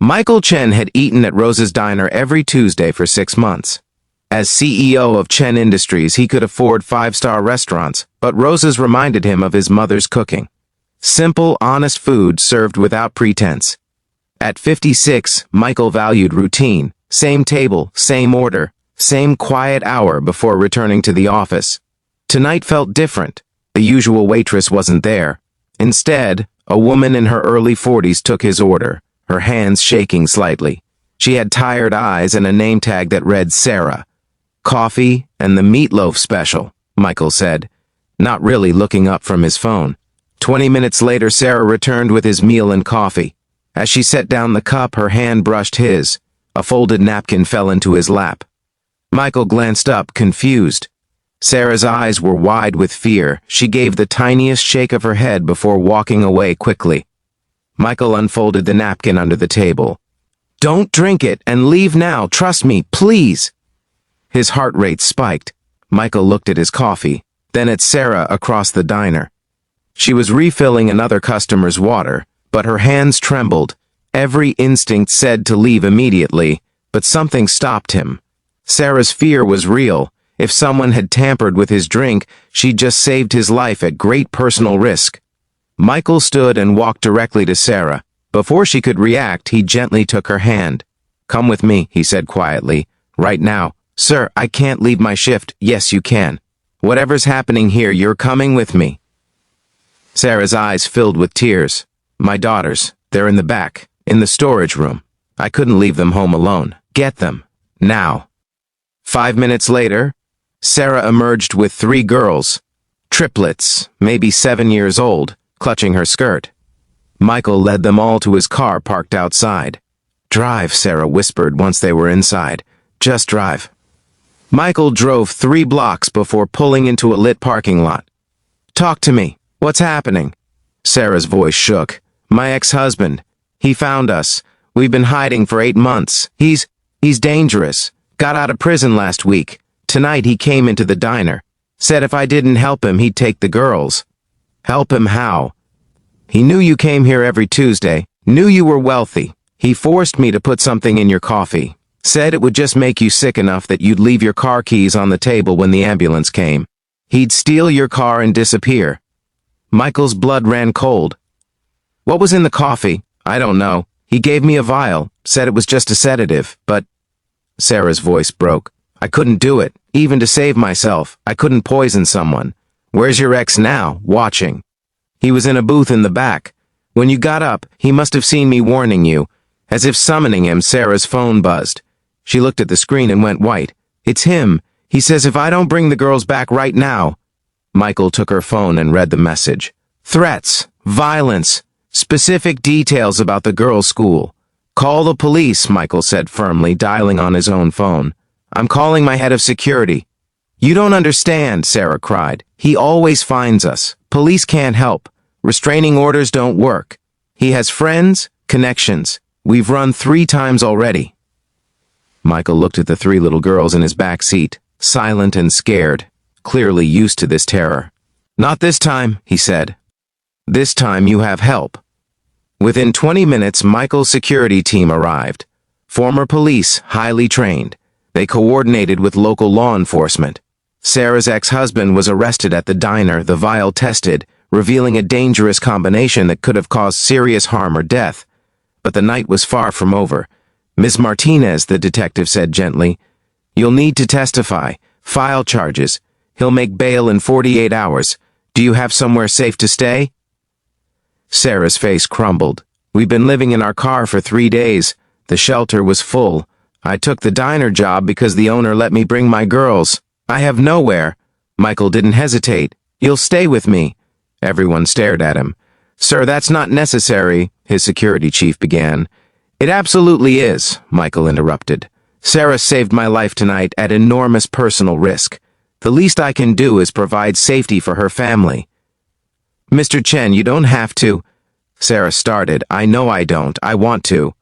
Michael Chen had eaten at Rose's Diner every Tuesday for 6 months. As CEO of Chen Industries, he could afford five-star restaurants, but Rose's reminded him of his mother's cooking. Simple, honest food served without pretense. At 56, Michael valued routine, same table, same order, same quiet hour before returning to the office. Tonight felt different. The usual waitress wasn't there. Instead, a woman in her early 40s took his order, her hands shaking slightly. She had tired eyes and a name tag that read Sarah. "Coffee and the meatloaf special," Michael said, not really looking up from his phone. 20 minutes later, Sarah returned with his meal and coffee. As she set down the cup, her hand brushed his. A folded napkin fell into his lap. Michael glanced up, confused. Sarah's eyes were wide with fear. She gave the tiniest shake of her head before walking away quickly. Michael unfolded the napkin under the table. "Don't drink it and leave now. Trust me, please." His heart rate spiked. Michael looked at his coffee, then at Sarah across the diner. She was refilling another customer's water, but her hands trembled. Every instinct said to leave immediately, but something stopped him. Sarah's fear was real. If someone had tampered with his drink, she'd just saved his life at great personal risk. Michael stood and walked directly to Sarah. Before she could react, he gently took her hand. "Come with me," he said quietly. "Right now." "Sir, I can't leave my shift." "Yes, you can. Whatever's happening here, you're coming with me." Sarah's eyes filled with tears. "My daughters, they're in the back, in the storage room. I couldn't leave them home alone. Get them. Now." 5 minutes later, Sarah emerged with 3 girls, triplets, maybe 7 years old, clutching her skirt. Michael led them all to his car parked outside. "Drive," Sarah whispered once they were inside. "Just drive." Michael drove 3 blocks before pulling into a lit parking lot. "Talk to me. What's happening?" Sarah's voice shook. "My ex-husband. He found us. We've been hiding for 8 months. He's dangerous. Got out of prison last week. Tonight he came into the diner. Said if I didn't help him, he'd take the girls." "Help him how?" "He knew you came here every Tuesday. Knew you were wealthy. He forced me to put something in your coffee. Said it would just make you sick enough that you'd leave your car keys on the table when the ambulance came. He'd steal your car and disappear." Michael's blood ran cold. "What was in the coffee?" "I don't know. He gave me a vial. Said it was just a sedative, but—" Sarah's voice broke. "I couldn't do it. Even to save myself, I couldn't poison someone. Where's your ex now? Watching." "He was in a booth in the back. When you got up, he must have seen me warning you." As if summoning him, Sarah's phone buzzed. She looked at the screen and went white. "It's him. He says if I don't bring the girls back right now." Michael took her phone and read the message. "Threats, violence, specific details about the girls' school. Call the police," Michael said firmly, dialing on his own phone. "I'm calling my head of security." "You don't understand," Sarah cried. "He always finds us. Police can't help. Restraining orders don't work. He has friends, connections. We've run 3 times already." Michael looked at the 3 little girls in his back seat, silent and scared, clearly used to this terror. "Not this time," he said. "This time you have help." Within 20 minutes, Michael's security team arrived. Former police, highly trained. They coordinated with local law enforcement. Sarah's ex-husband was arrested at the diner, the vial tested, revealing a dangerous combination that could have caused serious harm or death. But the night was far from over. "Ms. Martinez," the detective said gently, "you'll need to testify, file charges. He'll make bail in 48 hours. Do you have somewhere safe to stay?" Sarah's face crumbled. "We've been living in our car for 3 days. The shelter was full. I took the diner job because the owner let me bring my girls. I have nowhere." Michael didn't hesitate. "You'll stay with me." Everyone stared at him. "Sir, that's not necessary," his security chief began. "It absolutely is," Michael interrupted. "Sarah saved my life tonight at enormous personal risk. The least I can do is provide safety for her family." "Mr. Chen, you don't have to." Sarah started. "I know I don't. I want to."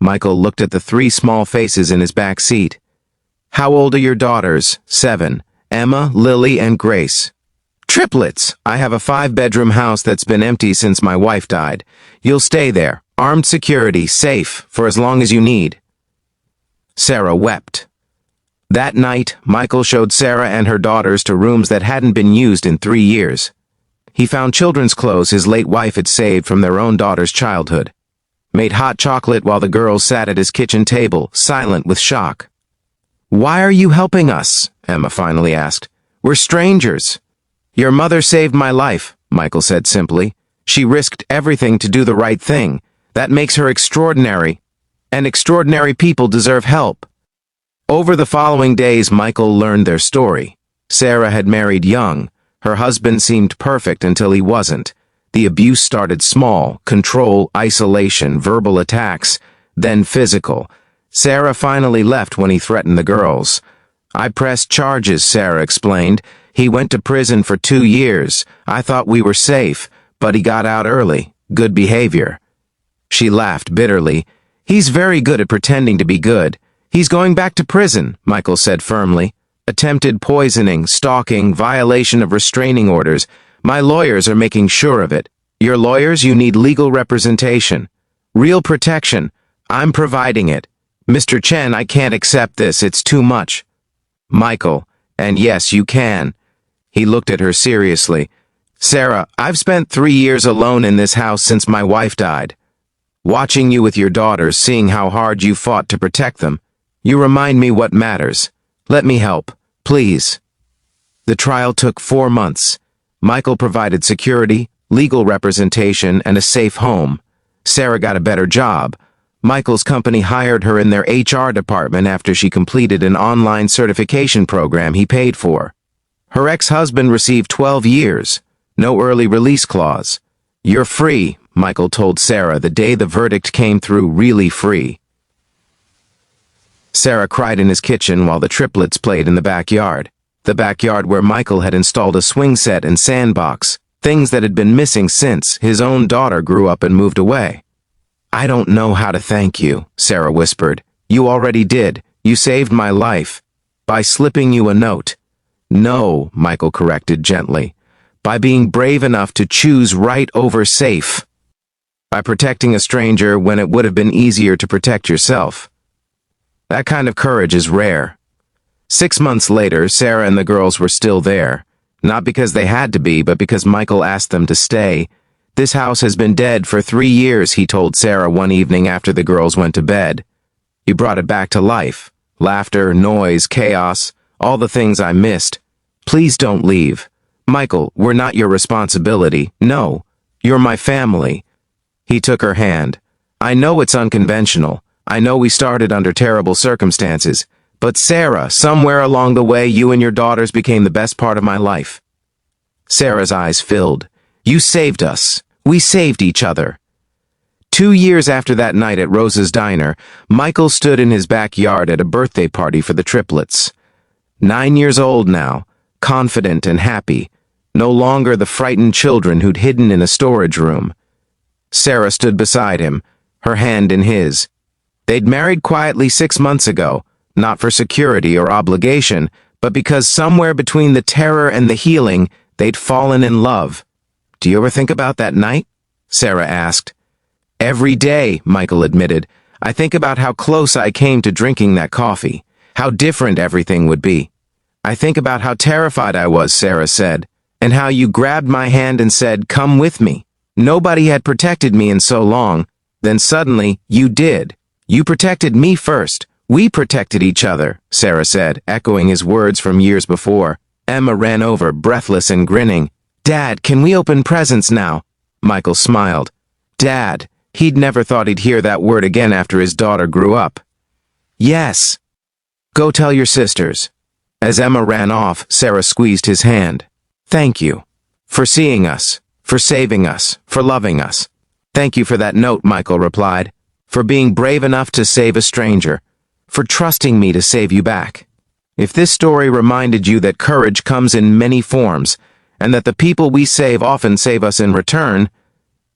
Michael looked at the 3 small faces in his back seat. "How old are your daughters?" 7. "Emma, Lily, and Grace." "Triplets. I have a 5-bedroom house that's been empty since my wife died. You'll stay there. Armed security, safe, for as long as you need. Sarah wept. That night, Michael showed Sarah and her daughters to rooms that hadn't been used in 3 years. He found children's clothes his late wife had saved from their own daughter's childhood. Made hot chocolate while the girls sat at his kitchen table, silent with shock. "Why are you helping us?" Emma finally asked. "We're strangers." "Your mother saved my life," Michael said simply. "She risked everything to do the right thing. That makes her extraordinary. And extraordinary people deserve help." Over the following days, Michael learned their story. Sarah had married young. Her husband seemed perfect until he wasn't. The abuse started small: control, isolation, verbal attacks, then physical. Sarah finally left when he threatened the girls. "I pressed charges," Sarah explained. "He went to prison for 2 years. I thought we were safe, but he got out early. Good behavior." She laughed bitterly. "He's very good at pretending to be good. He's going back to prison," Michael said firmly. "Attempted poisoning, stalking, violation of restraining orders. My lawyers are making sure of it." "Your lawyers? You need legal representation. Real protection. I'm providing it. Mr. Chen, I can't accept this. It's too much." "Michael, and yes, you can." He looked at her seriously. "Sarah, I've spent 3 years alone in this house since my wife died. Watching you with your daughters, seeing how hard you fought to protect them, you remind me what matters. Let me help, please." The trial took 4 months. Michael provided security, legal representation, and a safe home. Sarah got a better job. Michael's company hired her in their HR department after she completed an online certification program he paid for. Her ex-husband received 12 years. No early release clause. "You're free," Michael told Sarah the day the verdict came through. Really free. Sarah cried in his kitchen while the triplets played in the backyard. The backyard where Michael had installed a swing set and sandbox, things that had been missing since his own daughter grew up and moved away. "I don't know how to thank you," Sarah whispered. "You already did. You saved my life. By slipping you a note." "No," Michael corrected gently. "By being brave enough to choose right over safe. By protecting a stranger when it would have been easier to protect yourself. That kind of courage is rare." 6 months later, Sarah and the girls were still there. Not because they had to be, but because Michael asked them to stay. "This house has been dead for 3 years," he told Sarah one evening after the girls went to bed. "You brought it back to life. Laughter, noise, chaos, all the things I missed. Please don't leave. Michael, we're not your responsibility. No, you're my family." He took her hand. "I know it's unconventional. I know we started under terrible circumstances. But Sarah, somewhere along the way, you and your daughters became the best part of my life." Sarah's eyes filled. "You saved us. We saved each other." 2 years after that night at Rose's Diner, Michael stood in his backyard at a birthday party for the triplets. 9 years old now, confident and happy, no longer the frightened children who'd hidden in a storage room. Sarah stood beside him, her hand in his. They'd married quietly 6 months ago, not for security or obligation, but because somewhere between the terror and the healing, they'd fallen in love. "Do you ever think about that night?" Sarah asked. "Every day," Michael admitted. "I think about how close I came to drinking that coffee, how different everything would be. I think about how terrified I was," Sarah said, "and how you grabbed my hand and said, 'Come with me.' Nobody had protected me in so long. Then suddenly, you did. You protected me first. We protected each other," Sarah said, echoing his words from years before. Emma ran over, breathless and grinning. "Dad, can we open presents now?" Michael smiled. Dad. He'd never thought he'd hear that word again after his daughter grew up. "Yes. Go tell your sisters." As Emma ran off, Sarah squeezed his hand. "Thank you. For seeing us. For saving us. For loving us." "Thank you for that note," Michael replied. "For being brave enough to save a stranger. For trusting me to save you back." If this story reminded you that courage comes in many forms, and that the people we save often save us in return,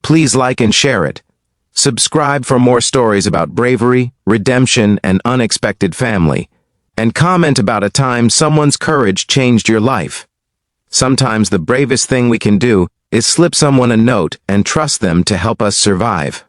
please like and share it. Subscribe for more stories about bravery, redemption, and unexpected family. And comment about a time someone's courage changed your life. Sometimes the bravest thing we can do is slip someone a note and trust them to help us survive.